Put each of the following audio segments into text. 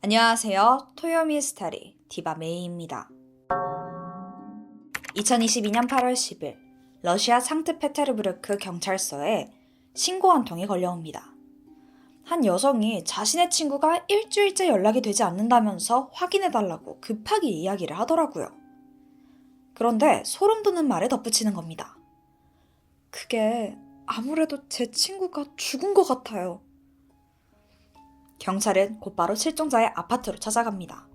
안녕하세요. 토요미 스타리 디바 메이입니다. 2022년 8월 10일 러시아 상트페테르부르크 경찰서에 신고 한 통이 걸려옵니다. 한 여성이 자신의 친구가 일주일째 연락이 되지 않는다면서 확인해달라고 급하게 이야기를 하더라고요. 그런데 소름 돋는 말에 덧붙이는 겁니다. 그게 아무래도 제 친구가 죽은 것 같아요. 경찰은 곧바로 실종자의 아파트로 찾아갑니다.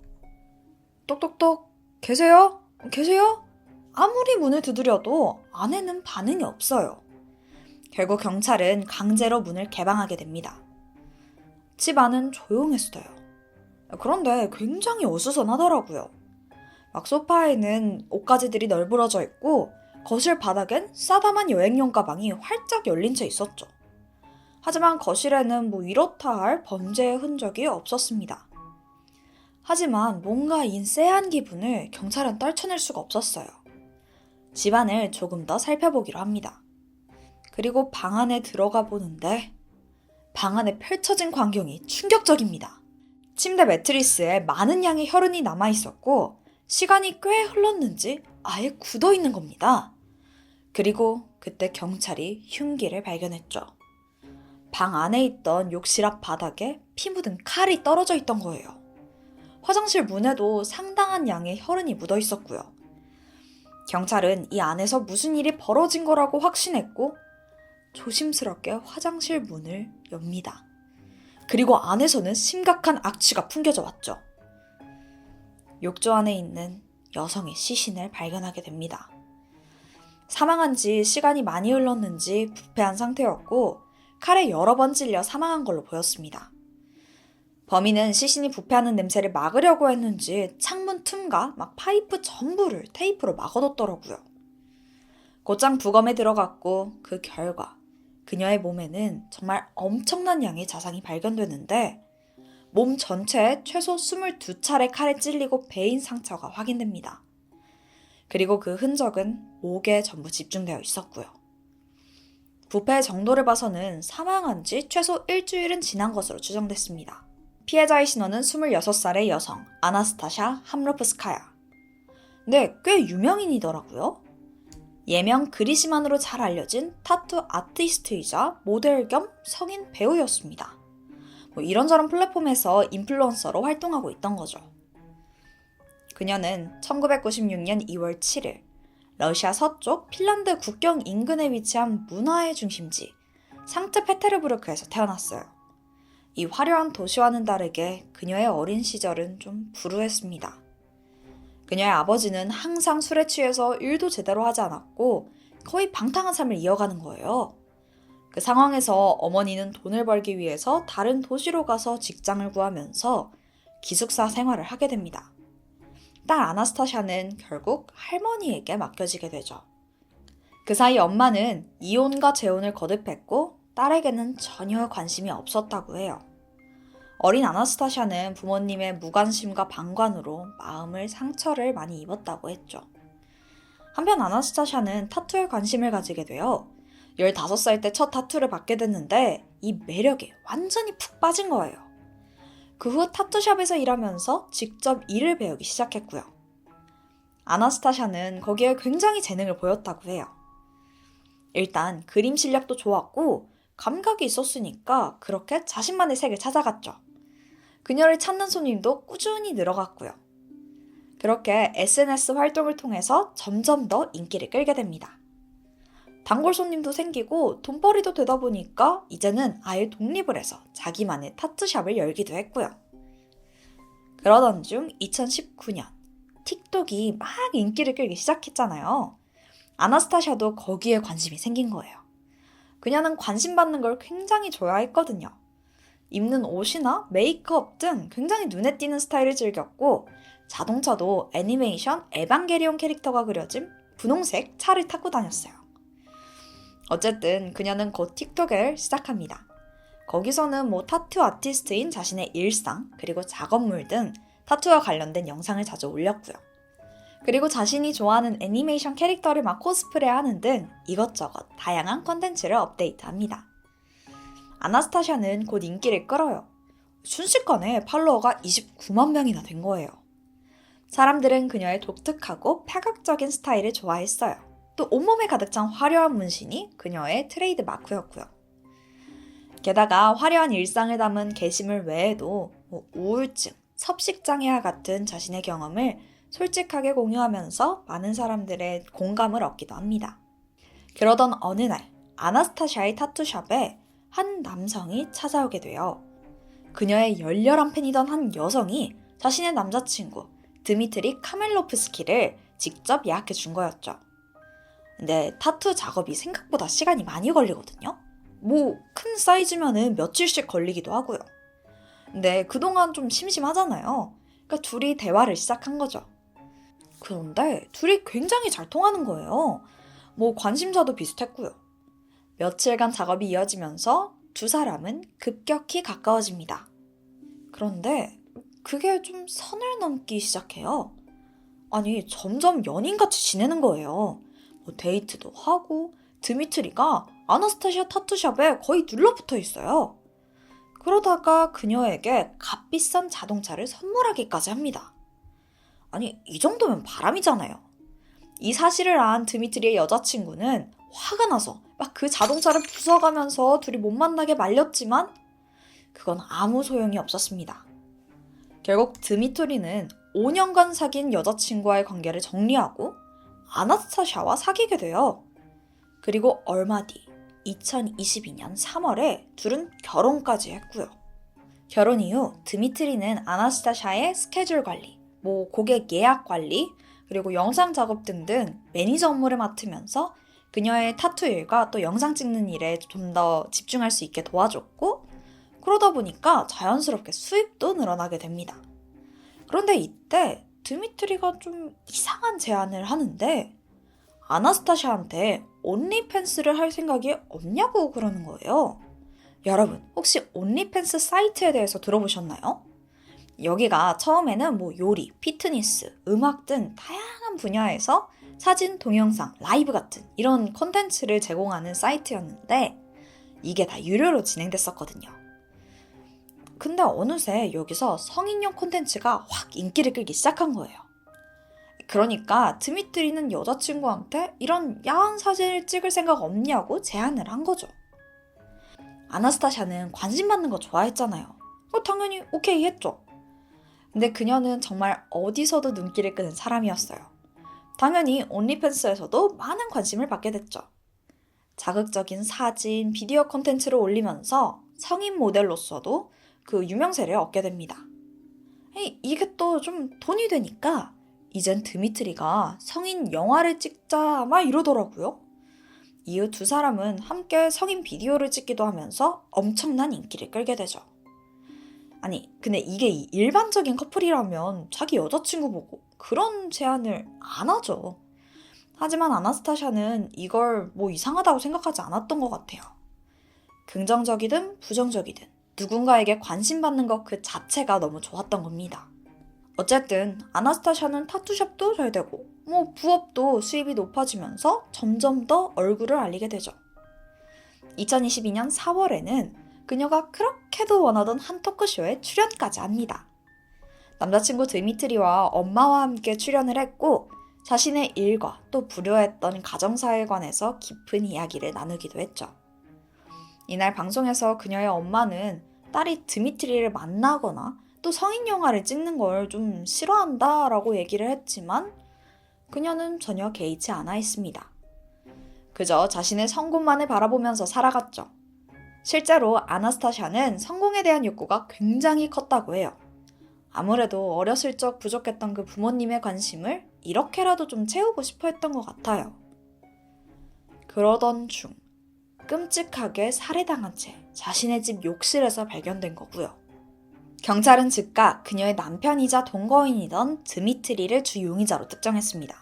똑똑똑, 계세요? 계세요? 아무리 문을 두드려도 안에는 반응이 없어요. 결국 경찰은 강제로 문을 개방하게 됩니다. 집 안은 조용했어요. 그런데 굉장히 어수선하더라고요. 막 소파에는 옷가지들이 널브러져 있고 거실 바닥엔 싸다만 여행용 가방이 활짝 열린 채 있었죠. 하지만 거실에는 이렇다 할 범죄의 흔적이 없었습니다. 하지만 뭔가 쎄한 기분을 경찰은 떨쳐낼 수가 없었어요. 집안을 조금 더 살펴보기로 합니다. 그리고 방 안에 들어가 보는데 방 안에 펼쳐진 광경이 충격적입니다. 침대 매트리스에 많은 양의 혈흔이 남아있었고 시간이 꽤 흘렀는지 아예 굳어있는 겁니다. 그리고 그때 경찰이 흉기를 발견했죠. 방 안에 있던 욕실 앞 바닥에 피 묻은 칼이 떨어져 있던 거예요. 화장실 문에도 상당한 양의 혈흔이 묻어 있었고요. 경찰은 이 안에서 무슨 일이 벌어진 거라고 확신했고 조심스럽게 화장실 문을 엽니다. 그리고 안에서는 심각한 악취가 풍겨져 왔죠. 욕조 안에 있는 여성의 시신을 발견하게 됩니다. 사망한 지 시간이 많이 흘렀는지 부패한 상태였고 칼에 여러 번 찔려 사망한 걸로 보였습니다. 범인은 시신이 부패하는 냄새를 막으려고 했는지 창문 틈과 파이프 전부를 테이프로 막아뒀더라고요. 곧장 부검에 들어갔고 그 결과 그녀의 몸에는 정말 엄청난 양의 자상이 발견되는데 몸 전체에 최소 22차례 칼에 찔리고 베인 상처가 확인됩니다. 그리고 그 흔적은 목에 전부 집중되어 있었고요. 부패의 정도를 봐서는 사망한 지 최소 일주일은 지난 것으로 추정됐습니다. 피해자의 신원은 26살의 여성 아나스타샤 함로프스카야. 네, 꽤 유명인이더라고요. 예명 그리시만으로 잘 알려진 타투 아티스트이자 모델 겸 성인 배우였습니다. 이런저런 플랫폼에서 인플루언서로 활동하고 있던 거죠. 그녀는 1996년 2월 7일 러시아 서쪽 핀란드 국경 인근에 위치한 문화의 중심지 상트페테르부르크에서 태어났어요. 이 화려한 도시와는 다르게 그녀의 어린 시절은 좀 불우했습니다. 그녀의 아버지는 항상 술에 취해서 일도 제대로 하지 않았고 거의 방탕한 삶을 이어가는 거예요. 그 상황에서 어머니는 돈을 벌기 위해서 다른 도시로 가서 직장을 구하면서 기숙사 생활을 하게 됩니다. 딸 아나스타샤는 결국 할머니에게 맡겨지게 되죠. 그 사이 엄마는 이혼과 재혼을 거듭했고 딸에게는 전혀 관심이 없었다고 해요. 어린 아나스타샤는 부모님의 무관심과 방관으로 마음을 상처를 많이 입었다고 했죠. 한편 아나스타샤는 타투에 관심을 가지게 되어 15살 때 첫 타투를 받게 됐는데 이 매력에 완전히 푹 빠진 거예요. 그 후 타투샵에서 일하면서 직접 일을 배우기 시작했고요. 아나스타샤는 거기에 굉장히 재능을 보였다고 해요. 일단 그림 실력도 좋았고 감각이 있었으니까 그렇게 자신만의 색을 찾아갔죠. 그녀를 찾는 손님도 꾸준히 늘어갔고요. 그렇게 SNS 활동을 통해서 점점 더 인기를 끌게 됩니다. 단골 손님도 생기고 돈벌이도 되다 보니까 이제는 아예 독립을 해서 자기만의 타투샵을 열기도 했고요. 그러던 중 2019년 틱톡이 막 인기를 끌기 시작했잖아요. 아나스타샤도 거기에 관심이 생긴 거예요. 그녀는 관심 받는 걸 굉장히 좋아했거든요. 입는 옷이나 메이크업 등 굉장히 눈에 띄는 스타일을 즐겼고 자동차도 애니메이션 에반게리온 캐릭터가 그려진 분홍색 차를 타고 다녔어요. 어쨌든 그녀는 곧 틱톡을 시작합니다. 거기서는 타투 아티스트인 자신의 일상 그리고 작업물 등 타투와 관련된 영상을 자주 올렸고요. 그리고 자신이 좋아하는 애니메이션 캐릭터를 막 코스프레하는 등 이것저것 다양한 콘텐츠를 업데이트합니다. 아나스타샤는 곧 인기를 끌어요. 순식간에 팔로워가 29만 명이나 된 거예요. 사람들은 그녀의 독특하고 파격적인 스타일을 좋아했어요. 또 온몸에 가득 찬 화려한 문신이 그녀의 트레이드 마크였고요. 게다가 화려한 일상을 담은 게시물 외에도 우울증, 섭식장애와 같은 자신의 경험을 솔직하게 공유하면서 많은 사람들의 공감을 얻기도 합니다. 그러던 어느 날 아나스타샤의 타투샵에 한 남성이 찾아오게 돼요. 그녀의 열렬한 팬이던 한 여성이 자신의 남자친구 드미트리 카멜로프스키를 직접 예약해 준 거였죠. 근데 타투 작업이 생각보다 시간이 많이 걸리거든요. 큰 사이즈면은 며칠씩 걸리기도 하고요. 근데 그동안 좀 심심하잖아요. 그러니까 둘이 대화를 시작한 거죠. 그런데 둘이 굉장히 잘 통하는 거예요. 관심사도 비슷했고요. 며칠간 작업이 이어지면서 두 사람은 급격히 가까워집니다. 그런데 그게 좀 선을 넘기 시작해요. 아니, 점점 연인같이 지내는 거예요. 데이트도 하고 드미트리가 아나스타시아 타투샵에 거의 눌러붙어 있어요. 그러다가 그녀에게 값비싼 자동차를 선물하기까지 합니다. 아니, 이 정도면 바람이잖아요. 이 사실을 안 드미트리의 여자친구는 화가 나서 막 그 자동차를 부숴가면서 둘이 못 만나게 말렸지만 그건 아무 소용이 없었습니다. 결국 드미트리는 5년간 사귄 여자친구와의 관계를 정리하고 아나스타샤와 사귀게 돼요. 그리고 얼마 뒤 2022년 3월에 둘은 결혼까지 했고요. 결혼 이후 드미트리는 아나스타샤의 스케줄 관리, 고객 예약 관리, 그리고 영상 작업 등등 매니저 업무를 맡으면서 그녀의 타투 일과 또 영상 찍는 일에 좀 더 집중할 수 있게 도와줬고, 그러다 보니까 자연스럽게 수입도 늘어나게 됩니다. 그런데 이때 드미트리가 좀 이상한 제안을 하는데 아나스타샤한테 온리팬스를 할 생각이 없냐고 그러는 거예요. 여러분, 혹시 온리팬스 사이트에 대해서 들어보셨나요? 여기가 처음에는 요리, 피트니스, 음악 등 다양한 분야에서 사진, 동영상, 라이브 같은 이런 콘텐츠를 제공하는 사이트였는데 이게 다 유료로 진행됐었거든요. 근데 어느새 여기서 성인용 콘텐츠가 확 인기를 끌기 시작한 거예요. 그러니까 드미트리는 여자친구한테 이런 야한 사진을 찍을 생각 없냐고 제안을 한 거죠. 아나스타샤는 관심 받는 거 좋아했잖아요. 당연히 오케이 했죠. 근데 그녀는 정말 어디서도 눈길을 끄는 사람이었어요. 당연히 온리팬스에서도 많은 관심을 받게 됐죠. 자극적인 사진, 비디오 콘텐츠를 올리면서 성인 모델로서도 그 유명세를 얻게 됩니다. 이게 또 좀 돈이 되니까 이젠 드미트리가 성인 영화를 찍자 막 이러더라고요. 이후 두 사람은 함께 성인 비디오를 찍기도 하면서 엄청난 인기를 끌게 되죠. 아니, 근데 이게 일반적인 커플이라면 자기 여자친구 보고 그런 제안을 안 하죠. 하지만 아나스타샤는 이걸 이상하다고 생각하지 않았던 것 같아요. 긍정적이든 부정적이든 누군가에게 관심받는 것 그 자체가 너무 좋았던 겁니다. 어쨌든 아나스타샤는 타투샵도 잘 되고 부업도 수입이 높아지면서 점점 더 얼굴을 알리게 되죠. 2022년 4월에는 그녀가 그렇게도 원하던 한 토크쇼에 출연까지 합니다. 남자친구 드미트리와 엄마와 함께 출연을 했고 자신의 일과 또 불효했던 가정사에 관해서 깊은 이야기를 나누기도 했죠. 이날 방송에서 그녀의 엄마는 딸이 드미트리를 만나거나 또 성인 영화를 찍는 걸 좀 싫어한다라고 얘기를 했지만 그녀는 전혀 개의치 않아 했습니다. 그저 자신의 성공만을 바라보면서 살아갔죠. 실제로 아나스타샤는 성공에 대한 욕구가 굉장히 컸다고 해요. 아무래도 어렸을 적 부족했던 그 부모님의 관심을 이렇게라도 좀 채우고 싶어 했던 것 같아요. 그러던 중 끔찍하게 살해당한 채 자신의 집 욕실에서 발견된 거고요. 경찰은 즉각 그녀의 남편이자 동거인이던 드미트리를 주 용의자로 특정했습니다.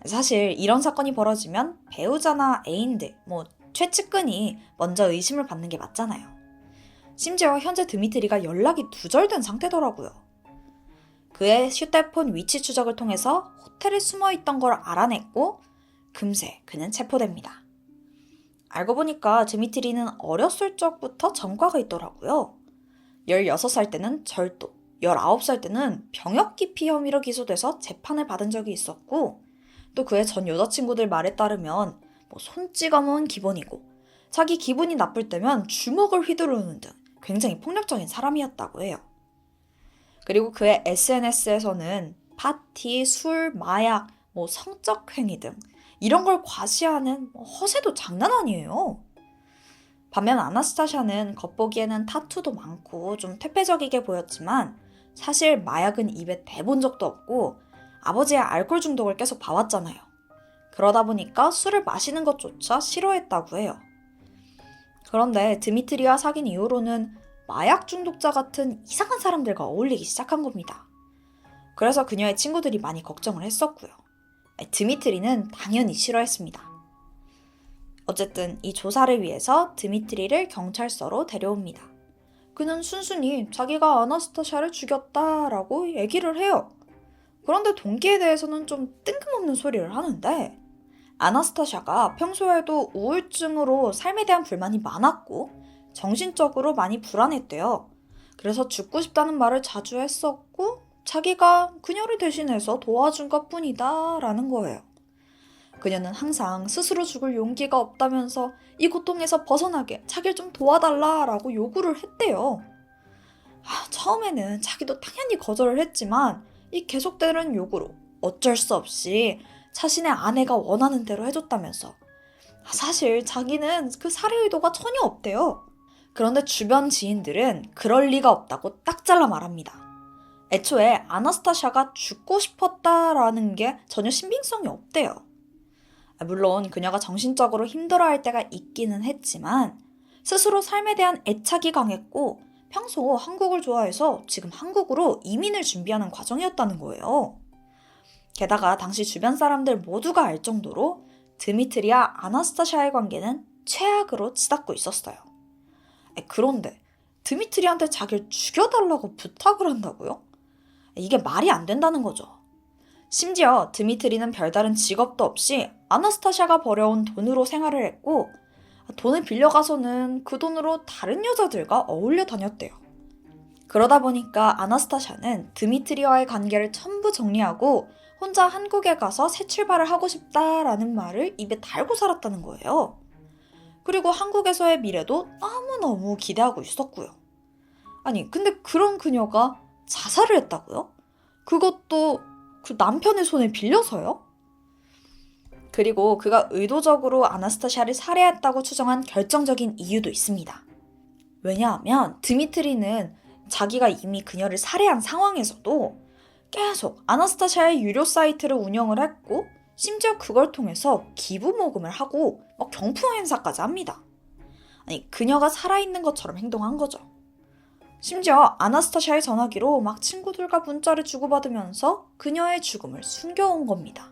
사실 이런 사건이 벌어지면 배우자나 애인들, 최측근이 먼저 의심을 받는 게 맞잖아요. 심지어 현재 드미트리가 연락이 두절된 상태더라고요. 그의 휴대폰 위치 추적을 통해서 호텔에 숨어있던 걸 알아냈고 금세 그는 체포됩니다. 알고 보니까 드미트리는 어렸을 적부터 전과가 있더라고요. 16살 때는 절도, 19살 때는 병역 기피 혐의로 기소돼서 재판을 받은 적이 있었고, 또 그의 전 여자친구들 말에 따르면 손찌검은 기본이고 자기 기분이 나쁠 때면 주먹을 휘두르는 등 굉장히 폭력적인 사람이었다고 해요. 그리고 그의 SNS에서는 파티, 술, 마약, 성적 행위 등 이런 걸 과시하는 허세도 장난 아니에요. 반면 아나스타샤는 겉보기에는 타투도 많고 좀 퇴폐적이게 보였지만 사실 마약은 입에 대본 적도 없고 아버지의 알코올 중독을 계속 봐왔잖아요. 그러다 보니까 술을 마시는 것조차 싫어했다고 해요. 그런데 드미트리와 사귄 이후로는 마약 중독자 같은 이상한 사람들과 어울리기 시작한 겁니다. 그래서 그녀의 친구들이 많이 걱정을 했었고요. 드미트리는 당연히 싫어했습니다. 어쨌든 이 조사를 위해서 드미트리를 경찰서로 데려옵니다. 그는 순순히 자기가 아나스타샤를 죽였다라고 얘기를 해요. 그런데 동기에 대해서는 좀 뜬금없는 소리를 하는데 아나스타샤가 평소에도 우울증으로 삶에 대한 불만이 많았고 정신적으로 많이 불안했대요. 그래서 죽고 싶다는 말을 자주 했었고 자기가 그녀를 대신해서 도와준 것뿐이다 라는 거예요. 그녀는 항상 스스로 죽을 용기가 없다면서 이 고통에서 벗어나게 자기를 좀 도와달라라고 요구를 했대요. 처음에는 자기도 당연히 거절을 했지만 이 계속되는 요구로 어쩔 수 없이 자신의 아내가 원하는 대로 해줬다면서 사실 자기는 그 살해 의도가 전혀 없대요. 그런데 주변 지인들은 그럴 리가 없다고 딱 잘라 말합니다. 애초에 아나스타샤가 죽고 싶었다라는 게 전혀 신빙성이 없대요. 물론 그녀가 정신적으로 힘들어할 때가 있기는 했지만 스스로 삶에 대한 애착이 강했고 평소 한국을 좋아해서 지금 한국으로 이민을 준비하는 과정이었다는 거예요. 게다가 당시 주변 사람들 모두가 알 정도로 드미트리와 아나스타샤의 관계는 최악으로 치닫고 있었어요. 그런데 드미트리한테 자기를 죽여달라고 부탁을 한다고요? 이게 말이 안 된다는 거죠. 심지어 드미트리는 별다른 직업도 없이 아나스타샤가 벌여온 돈으로 생활을 했고 돈을 빌려가서는 그 돈으로 다른 여자들과 어울려 다녔대요. 그러다 보니까 아나스타샤는 드미트리와의 관계를 전부 정리하고 혼자 한국에 가서 새 출발을 하고 싶다라는 말을 입에 달고 살았다는 거예요. 그리고 한국에서의 미래도 너무너무 기대하고 있었고요. 아니, 근데 그런 그녀가 자살을 했다고요? 그것도 그 남편의 손을 빌려서요? 그리고 그가 의도적으로 아나스타샤를 살해했다고 추정한 결정적인 이유도 있습니다. 왜냐하면 드미트리는 자기가 이미 그녀를 살해한 상황에서도 계속 아나스타샤의 유료 사이트를 운영을 했고 심지어 그걸 통해서 기부 모금을 하고 경품 행사까지 합니다. 아니, 그녀가 살아있는 것처럼 행동한 거죠. 심지어 아나스타샤의 전화기로 친구들과 문자를 주고받으면서 그녀의 죽음을 숨겨온 겁니다.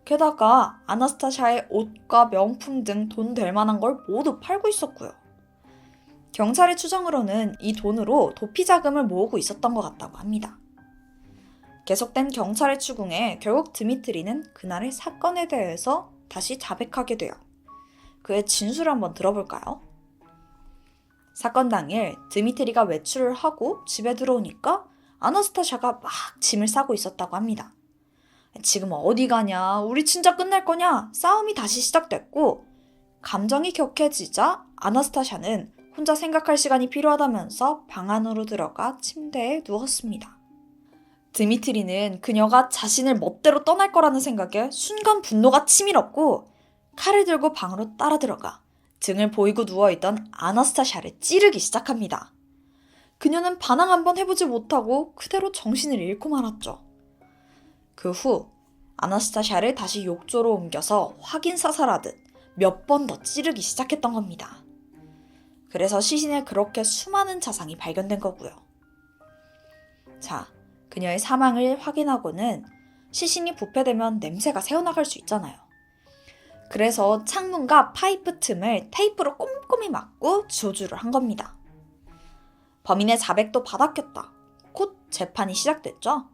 게다가 아나스타샤의 옷과 명품 등 돈 될 만한 걸 모두 팔고 있었고요. 경찰의 추정으로는 이 돈으로 도피 자금을 모으고 있었던 것 같다고 합니다. 계속된 경찰의 추궁에 결국 드미트리는 그날의 사건에 대해서 다시 자백하게 돼요. 그의 진술을 한번 들어볼까요? 사건 당일 드미트리가 외출을 하고 집에 들어오니까 아나스타샤가 막 짐을 싸고 있었다고 합니다. 지금 어디 가냐? 우리 진짜 끝날 거냐? 싸움이 다시 시작됐고 감정이 격해지자 아나스타샤는 혼자 생각할 시간이 필요하다면서 방 안으로 들어가 침대에 누웠습니다. 드미트리는 그녀가 자신을 멋대로 떠날 거라는 생각에 순간 분노가 치밀었고 칼을 들고 방으로 따라 들어가 등을 보이고 누워있던 아나스타샤를 찌르기 시작합니다. 그녀는 반항 한번 해보지 못하고 그대로 정신을 잃고 말았죠. 그 후 아나스타샤를 다시 욕조로 옮겨서 확인 사살하듯 몇 번 더 찌르기 시작했던 겁니다. 그래서 시신에 그렇게 수많은 자상이 발견된 거고요. 자, 그녀의 사망을 확인하고는 시신이 부패되면 냄새가 새어나갈 수 있잖아요. 그래서 창문과 파이프 틈을 테이프로 꼼꼼히 막고 조주를 한 겁니다. 범인의 자백도 받았겠다. 곧 재판이 시작됐죠.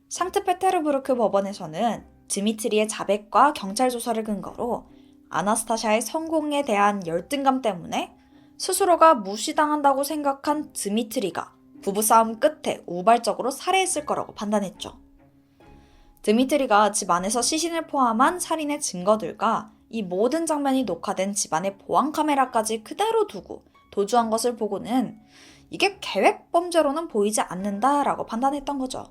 상트페테르부르크 법원에서는 드미트리의 자백과 경찰 조사를 근거로 아나스타샤의 성공에 대한 열등감 때문에 스스로가 무시당한다고 생각한 드미트리가 부부싸움 끝에 우발적으로 살해했을 거라고 판단했죠. 드미트리가 집 안에서 시신을 포함한 살인의 증거들과 이 모든 장면이 녹화된 집안의 보안 카메라까지 그대로 두고 도주한 것을 보고는 이게 계획 범죄로는 보이지 않는다라고 판단했던 거죠.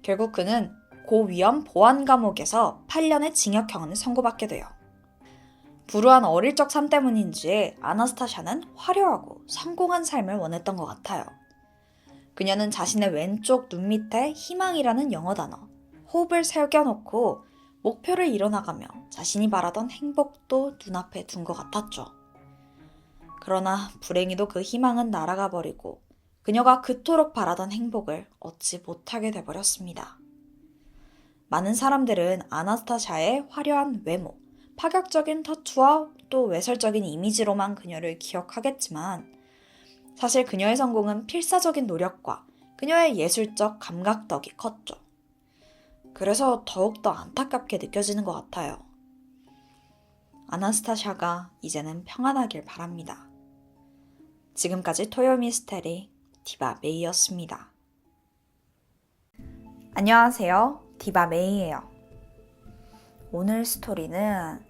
결국 그는 고위험 보안 감옥에서 8년의 징역형을 선고받게 돼요. 불우한 어릴 적 삶 때문인지 아나스타샤는 화려하고 성공한 삶을 원했던 것 같아요. 그녀는 자신의 왼쪽 눈 밑에 희망이라는 영어 단어, 호흡을 새겨놓고 목표를 이뤄나가며 자신이 바라던 행복도 눈앞에 둔 것 같았죠. 그러나 불행히도 그 희망은 날아가 버리고 그녀가 그토록 바라던 행복을 얻지 못하게 돼버렸습니다. 많은 사람들은 아나스타샤의 화려한 외모, 파격적인 터투와 또 외설적인 이미지로만 그녀를 기억하겠지만 사실 그녀의 성공은 필사적인 노력과 그녀의 예술적 감각 덕이 컸죠. 그래서 더욱더 안타깝게 느껴지는 것 같아요. 아나스타샤가 이제는 평안하길 바랍니다. 지금까지 토요 미스테리 디바 메이였습니다. 안녕하세요. 디바 메이예요. 오늘 스토리는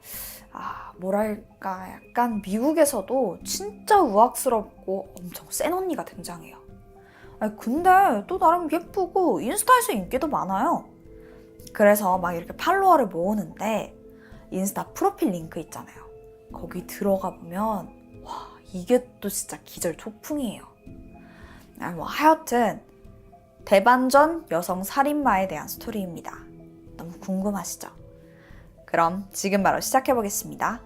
뭐랄까 약간 미국에서도 진짜 우악스럽고 엄청 센 언니가 등장해요. 근데 또 나름 예쁘고 인스타에서 인기도 많아요. 그래서 막 이렇게 팔로워를 모으는데 인스타 프로필 링크 있잖아요. 거기 들어가 보면 와 이게 또 진짜 기절 초풍이에요. 하여튼 대반전 여성 살인마에 대한 스토리입니다. 너무 궁금하시죠? 그럼 지금 바로 시작해보겠습니다.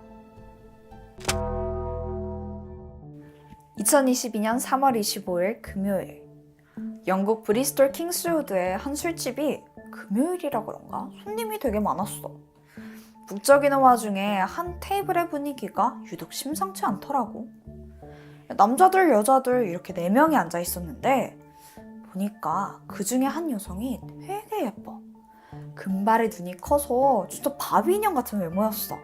2022년 3월 25일 금요일 영국 브리스톨 킹스우드의 한 술집이 금요일이라 그런가? 손님이 되게 많았어. 북적이는 와중에 한 테이블의 분위기가 유독 심상치 않더라고. 남자들 여자들 이렇게 4명이 앉아 있었는데 보니까 그 중에 한 여성이 되게 예뻐. 금발의 눈이 커서 진짜 바비 인형 같은 외모였어.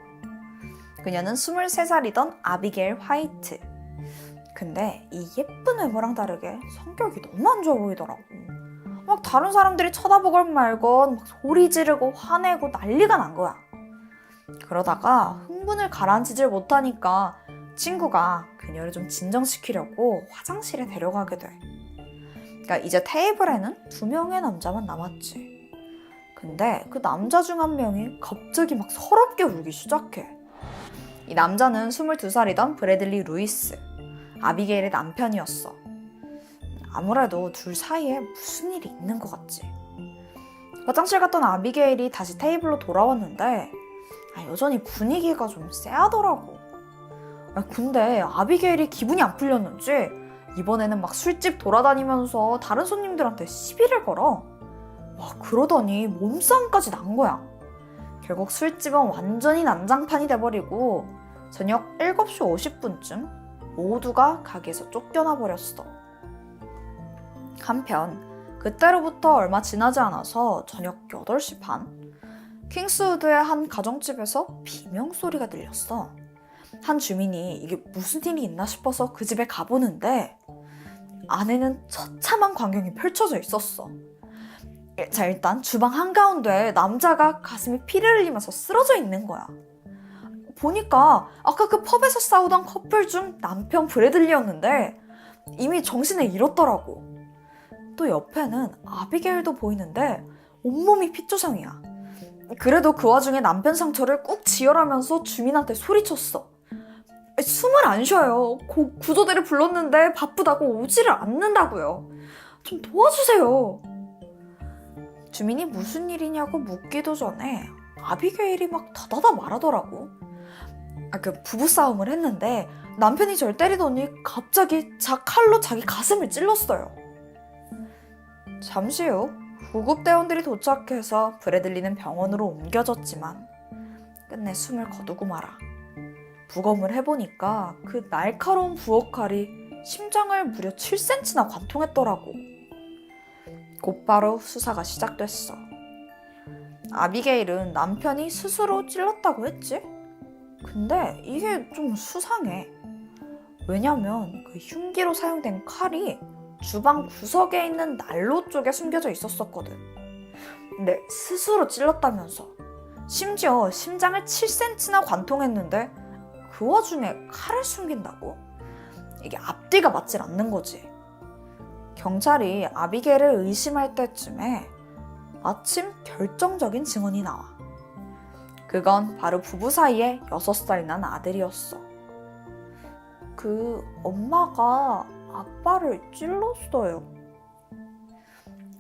그녀는 23살이던 아비게일 화이트. 근데 이 예쁜 외모랑 다르게 성격이 너무 안 좋아 보이더라고. 막 다른 사람들이 쳐다보건 말건 막 소리 지르고 화내고 난리가 난 거야. 그러다가 흥분을 가라앉히질 못하니까 친구가 그녀를 좀 진정시키려고 화장실에 데려가게 돼. 그러니까 이제 테이블에는 2명의 남자만 남았지. 근데 그 남자 중 한 명이 갑자기 막 서럽게 울기 시작해. 이 남자는 22살이던 브래들리 루이스, 아비게일의 남편이었어. 아무래도 둘 사이에 무슨 일이 있는 것 같지. 화장실 갔던 아비게일이 다시 테이블로 돌아왔는데 여전히 분위기가 좀 쎄하더라고. 근데 아비게일이 기분이 안 풀렸는지 이번에는 막 술집 돌아다니면서 다른 손님들한테 시비를 걸어. 그러더니 몸싸움까지 난 거야. 결국 술집은 완전히 난장판이 돼버리고 저녁 7시 50분쯤 모두가 가게에서 쫓겨나 버렸어. 한편 그때로부터 얼마 지나지 않아서 저녁 8시 반 킹스우드의 한 가정집에서 비명소리가 들렸어. 한 주민이 이게 무슨 일이 있나 싶어서 그 집에 가보는데 안에는 처참한 광경이 펼쳐져 있었어. 자, 일단 주방 한가운데에 남자가 가슴에 피를 흘리면서 쓰러져 있는 거야. 보니까 아까 그 펍에서 싸우던 커플 중 남편 브래들리였는데 이미 정신을 잃었더라고. 또 옆에는 아비게일도 보이는데 온몸이 피투성이야. 그래도 그 와중에 남편 상처를 꾹 지혈하면서 주민한테 소리쳤어. 숨을 안 쉬어요. 구조대를 불렀는데 바쁘다고 오지를 않는다고요. 좀 도와주세요. 주민이 무슨 일이냐고 묻기도 전에 아비게일이 막 다다다 말하더라고. 그 부부싸움을 했는데 남편이 절 때리더니 갑자기 칼로 자기 가슴을 찔렀어요. 잠시 후 구급대원들이 도착해서 브래들리는 병원으로 옮겨졌지만 끝내 숨을 거두고 말아. 부검을 해보니까 그 날카로운 부엌칼이 심장을 무려 7cm나 관통했더라고. 곧바로 수사가 시작됐어. 아비게일은 남편이 스스로 찔렀다고 했지? 근데 이게 좀 수상해. 왜냐면 그 흉기로 사용된 칼이 주방 구석에 있는 난로 쪽에 숨겨져 있었거든. 근데 스스로 찔렀다면서. 심지어 심장을 7cm나 관통했는데 그 와중에 칼을 숨긴다고? 이게 앞뒤가 맞질 않는 거지. 경찰이 아비게일을 의심할 때쯤에 마침 결정적인 증언이 나와. 그건 바로 부부 사이에 6살 난 아들이었어. 엄마가 아빠를 찔렀어요.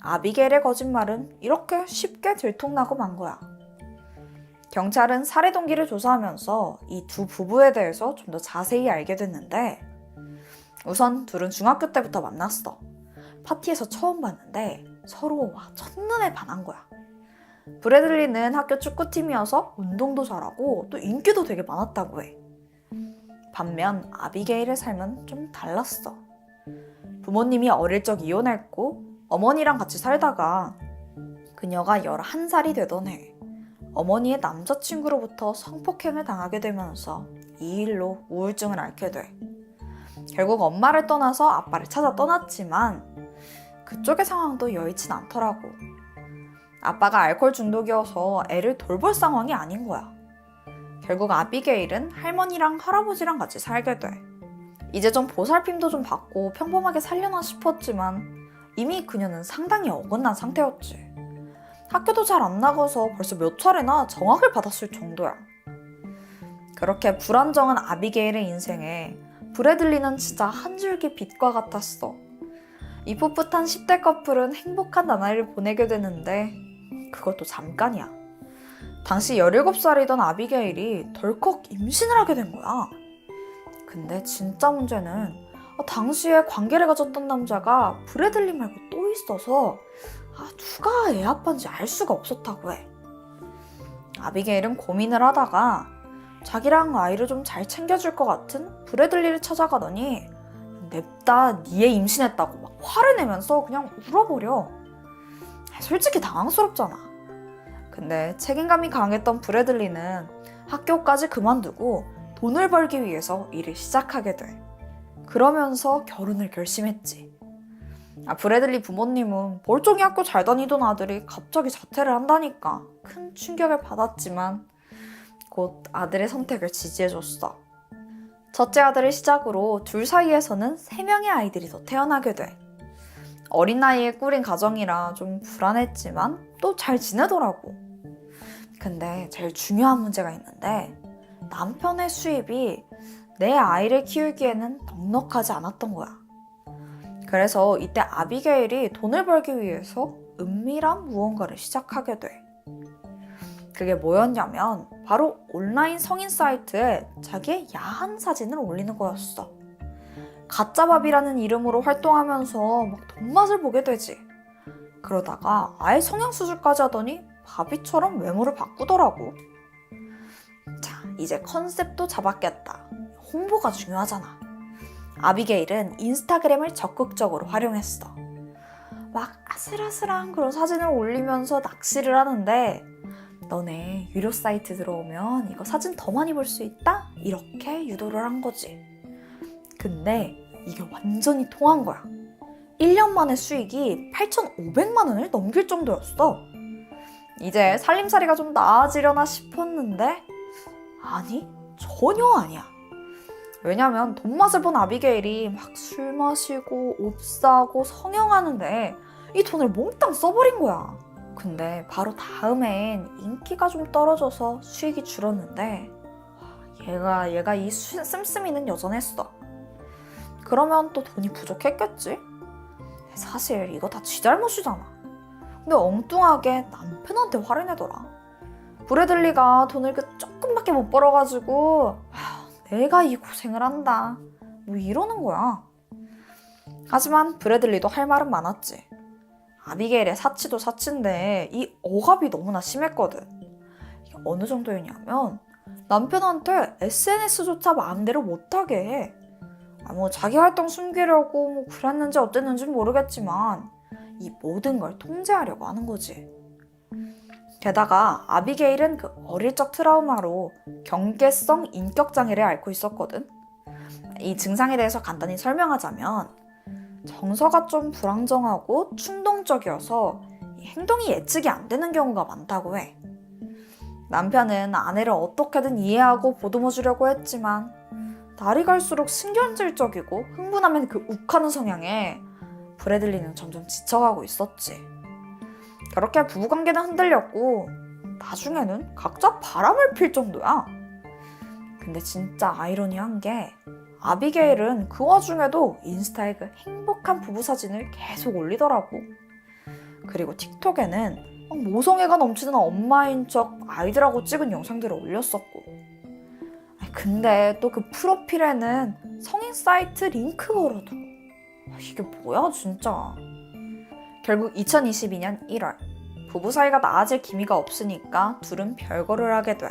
아비게일의 거짓말은 이렇게 쉽게 들통나고 만 거야. 경찰은 살해 동기를 조사하면서 이 두 부부에 대해서 좀 더 자세히 알게 됐는데, 우선 둘은 중학교 때부터 만났어. 파티에서 처음 봤는데 서로 첫눈에 반한 거야. 브래들리는 학교 축구팀이어서 운동도 잘하고 또 인기도 되게 많았다고 해. 반면 아비게일의 삶은 좀 달랐어. 부모님이 어릴 적 이혼했고 어머니랑 같이 살다가 그녀가 11살이 되던 해 어머니의 남자친구로부터 성폭행을 당하게 되면서 이 일로 우울증을 앓게 돼. 결국 엄마를 떠나서 아빠를 찾아 떠났지만 그쪽의 상황도 여의치 않더라고. 아빠가 알코올 중독이어서 애를 돌볼 상황이 아닌 거야. 결국 아비게일은 할머니랑 할아버지랑 같이 살게 돼. 이제 좀 보살핌도 좀 받고 평범하게 살려나 싶었지만 이미 그녀는 상당히 어긋난 상태였지. 학교도 잘 안 나가서 벌써 몇 차례나 정학을 받았을 정도야. 그렇게 불안정한 아비게일의 인생에 브래들리는 진짜 한 줄기 빛과 같았어. 이 풋풋한 10대 커플은 행복한 나날을 보내게 되는데 그것도 잠깐이야. 당시 17살이던 아비게일이 덜컥 임신을 하게 된 거야. 근데 진짜 문제는 당시에 관계를 가졌던 남자가 브래들리 말고 또 있어서 누가 애 아빠인지 알 수가 없었다고 해. 아비게일은 고민을 하다가 자기랑 아이를 좀 잘 챙겨줄 것 같은 브래들리를 찾아가더니 냅다 니애 임신했다고 막 화를 내면서 그냥 울어버려. 솔직히 당황스럽잖아. 근데 책임감이 강했던 브래들리는 학교까지 그만두고 돈을 벌기 위해서 일을 시작하게 돼. 그러면서 결혼을 결심했지. 브래들리 부모님은 멀쩡히 학교 잘 다니던 아들이 갑자기 자퇴를 한다니까 큰 충격을 받았지만 곧 아들의 선택을 지지해줬어. 첫째 아들을 시작으로 둘 사이에서는 3명의 아이들이 더 태어나게 돼. 어린 나이에 꾸린 가정이라 좀 불안했지만 또 잘 지내더라고. 근데 제일 중요한 문제가 있는데 남편의 수입이 내 아이를 키우기에는 넉넉하지 않았던 거야. 그래서 이때 아비게일이 돈을 벌기 위해서 은밀한 무언가를 시작하게 돼. 그게 뭐였냐면 바로 온라인 성인 사이트에 자기의 야한 사진을 올리는 거였어. 가짜밥이라는 이름으로 활동하면서 막 돈맛을 보게 되지. 그러다가 아예 성형수술까지 하더니 바비처럼 외모를 바꾸더라고. 자, 이제 컨셉도 잡았겠다. 홍보가 중요하잖아. 아비게일은 인스타그램을 적극적으로 활용했어. 막 아슬아슬한 그런 사진을 올리면서 낚시를 하는데 너네 유료 사이트 들어오면 이거 사진 더 많이 볼 수 있다? 이렇게 유도를 한 거지. 근데 이게 완전히 통한 거야. 1년 만에 수익이 8,500만 원을 넘길 정도였어. 이제 살림살이가 좀 나아지려나 싶었는데 아니, 전혀 아니야. 왜냐면 돈맛을 본 아비게일이 막 술 마시고 옷 사고 성형하는데 이 돈을 몽땅 써버린 거야. 근데 바로 다음엔 인기가 좀 떨어져서 수익이 줄었는데 얘가 이 씀씀이는 여전했어. 그러면 또 돈이 부족했겠지? 사실 이거 다 지 잘못이잖아. 근데 엉뚱하게 남편한테 화를 내더라. 브래들리가 돈을 조금밖에 못 벌어가지고 내가 이 고생을 한다 뭐 이러는 거야. 하지만 브래들리도 할 말은 많았지. 아비게일의 사치도 사치인데 이 억압이 너무나 심했거든. 이게 어느 정도였냐면 남편한테 SNS조차 마음대로 못하게 해. 뭐 자기 활동 숨기려고 뭐 그랬는지 어땠는지 모르겠지만 이 모든 걸 통제하려고 하는 거지. 게다가 아비게일은 그 어릴 적 트라우마로 경계성 인격장애를 앓고 있었거든. 이 증상에 대해서 간단히 설명하자면 정서가 좀 불안정하고 충동적이어서 행동이 예측이 안 되는 경우가 많다고 해. 남편은 아내를 어떻게든 이해하고 보듬어 주려고 했지만 날이 갈수록 신경질적이고 흥분하면 그 욱하는 성향에 브래들리는 점점 지쳐가고 있었지. 그렇게 부부관계는 흔들렸고 나중에는 각자 바람을 필 정도야. 근데 진짜 아이러니한 게 아비게일은 그 와중에도 인스타에 그 행복한 부부 사진을 계속 올리더라고. 그리고 틱톡에는 모성애가 넘치는 엄마인 척 아이들하고 찍은 영상들을 올렸었고. 근데 또 그 프로필에는 성인 사이트 링크 걸어도 이게 뭐야 진짜. 결국 2022년 1월 부부 사이가 나아질 기미가 없으니까 둘은 별거를 하게 돼.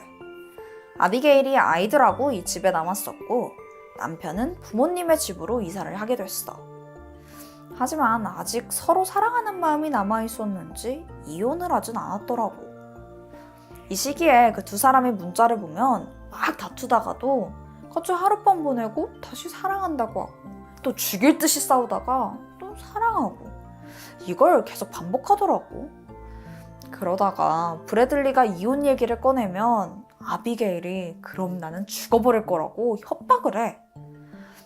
아비게일이 아이들하고 이 집에 남았었고 남편은 부모님의 집으로 이사를 하게 됐어. 하지만 아직 서로 사랑하는 마음이 남아있었는지 이혼을 하진 않았더라고. 이 시기에 그 두 사람의 문자를 보면 막 다투다가도 같이 하룻밤 보내고 다시 사랑한다고 하고 또 죽일 듯이 싸우다가 또 사랑하고 이걸 계속 반복하더라고. 그러다가 브래들리가 이혼 얘기를 꺼내면 아비게일이 그럼 나는 죽어버릴 거라고 협박을 해.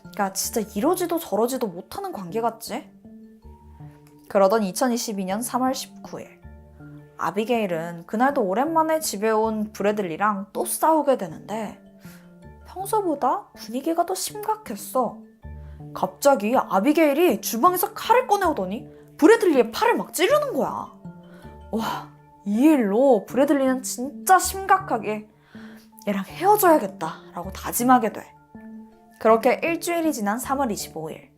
그러니까 진짜 이러지도 저러지도 못하는 관계 같지? 그러던 2022년 3월 19일 아비게일은 그날도 오랜만에 집에 온 브래들리랑 또 싸우게 되는데 평소보다 분위기가 더 심각했어. 갑자기 아비게일이 주방에서 칼을 꺼내오더니 브래들리의 팔을 막 찌르는 거야. 와, 이 일로 브래들리는 진짜 심각하게 얘랑 헤어져야겠다 라고 다짐하게 돼. 그렇게 일주일이 지난 3월 25일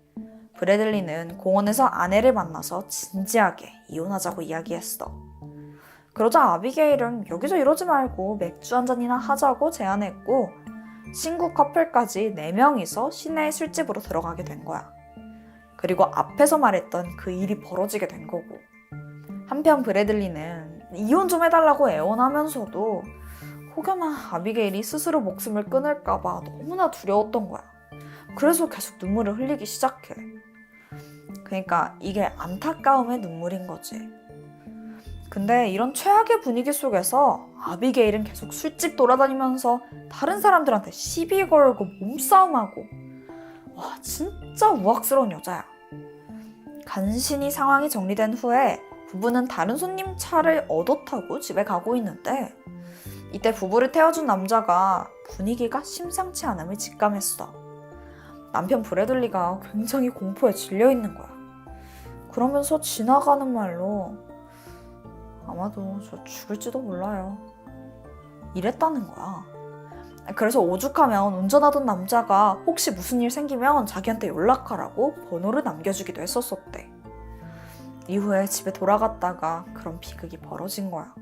브래들리는 공원에서 아내를 만나서 진지하게 이혼하자고 이야기했어. 그러자 아비게일은 여기서 이러지 말고 맥주 한 잔이나 하자고 제안했고 친구 커플까지 4명이서 시내 술집으로 들어가게 된 거야. 그리고 앞에서 말했던 그 일이 벌어지게 된 거고. 한편 브래들리는 이혼 좀 해달라고 애원하면서도 혹여나 아비게일이 스스로 목숨을 끊을까봐 너무나 두려웠던 거야. 그래서 계속 눈물을 흘리기 시작해. 그러니까 이게 안타까움의 눈물인 거지. 근데 이런 최악의 분위기 속에서 아비게일은 계속 술집 돌아다니면서 다른 사람들한테 시비 걸고 몸싸움하고 와 진짜 우악스러운 여자야. 간신히 상황이 정리된 후에 부부는 다른 손님 차를 얻어 타고 집에 가고 있는데 이때 부부를 태워준 남자가 분위기가 심상치 않음을 직감했어. 남편 브래들리가 굉장히 공포에 질려 있는 거야. 그러면서 지나가는 말로 아마도 저 죽을지도 몰라요. 이랬다는 거야. 그래서 오죽하면 운전하던 남자가 혹시 무슨 일 생기면 자기한테 연락하라고 번호를 남겨주기도 했었었대. 이후에 집에 돌아갔다가 그런 비극이 벌어진 거야.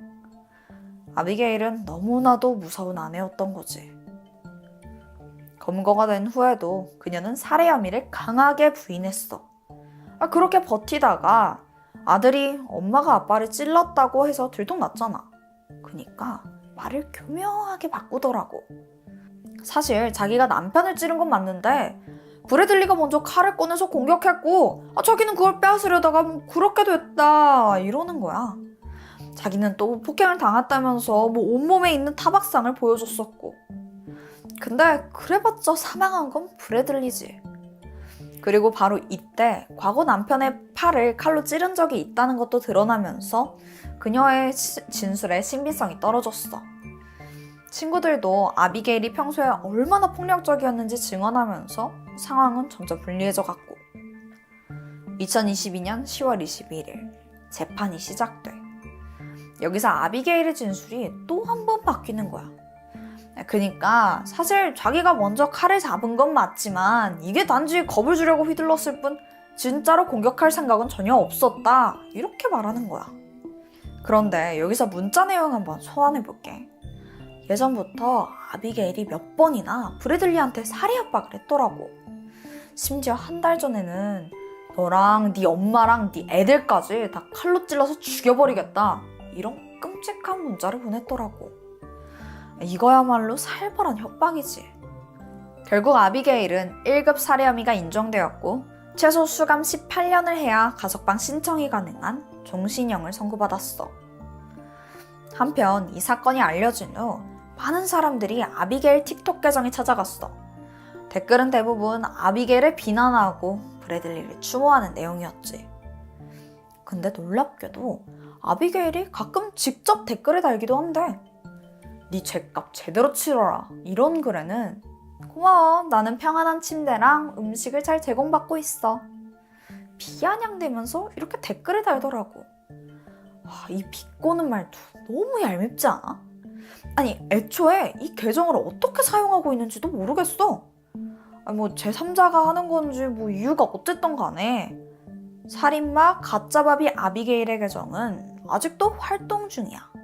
아비게일은 너무나도 무서운 아내였던 거지. 검거가 된 후에도 그녀는 살해 혐의를 강하게 부인했어. 그렇게 버티다가 아들이 엄마가 아빠를 찔렀다고 해서 들통났잖아. 그니까 말을 교묘하게 바꾸더라고. 사실 자기가 남편을 찌른 건 맞는데 브래들리가 먼저 칼을 꺼내서 공격했고 자기는 그걸 빼앗으려다가 그렇게 됐다 이러는 거야. 자기는 또 폭행을 당했다면서 온몸에 있는 타박상을 보여줬었고. 근데 그래봤자 사망한 건 브래들리지. 그리고 바로 이때 과거 남편의 팔을 칼로 찌른 적이 있다는 것도 드러나면서 그녀의 진술의 신빙성이 떨어졌어. 친구들도 아비게일이 평소에 얼마나 폭력적이었는지 증언하면서 상황은 점점 불리해져 갔고 2022년 10월 21일 재판이 시작돼. 여기서 아비게일의 진술이 또 한 번 바뀌는 거야. 그니까 사실 자기가 먼저 칼을 잡은 건 맞지만 이게 단지 겁을 주려고 휘둘렀을 뿐 진짜로 공격할 생각은 전혀 없었다 이렇게 말하는 거야. 그런데 여기서 문자 내용 한번 소환해볼게. 예전부터 아비게일이 몇 번이나 브래들리한테 살해 협박을 했더라고. 심지어 한 달 전에는 너랑 네 엄마랑 네 애들까지 다 칼로 찔러서 죽여버리겠다 이런 끔찍한 문자를 보냈더라고. 이거야말로 살벌한 협박이지. 결국 아비게일은 1급 살해 혐의가 인정되었고 최소 수감 18년을 해야 가석방 신청이 가능한 종신형을 선고받았어. 한편 이 사건이 알려진 후 많은 사람들이 아비게일 틱톡 계정에 찾아갔어. 댓글은 대부분 아비게일을 비난하고 브래들리를 추모하는 내용이었지. 근데 놀랍게도 아비게일이 가끔 직접 댓글을 달기도 한대. 네 죗값 제대로 치러라. 이런 글에는 고마워. 나는 평안한 침대랑 음식을 잘 제공받고 있어. 비아냥대면서 이렇게 댓글을 달더라고. 이 비꼬는 말도 너무 얄밉지 않아? 아니, 애초에 이 계정을 어떻게 사용하고 있는지도 모르겠어. 뭐 제3자가 하는 건지 뭐 이유가 어쨌든 간에 살인마 가짜바비 아비게일의 계정은 아직도 활동 중이야.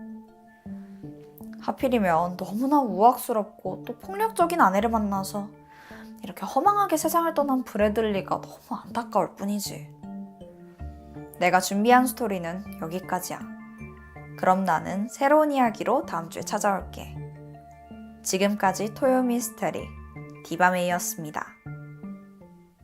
하필이면 너무나 우악스럽고 또 폭력적인 아내를 만나서 이렇게 허망하게 세상을 떠난 브래들리가 너무 안타까울 뿐이지. 내가 준비한 스토리는 여기까지야. 그럼 나는 새로운 이야기로 다음 주에 찾아올게. 지금까지 토요 미스터리 디바메이였습니다.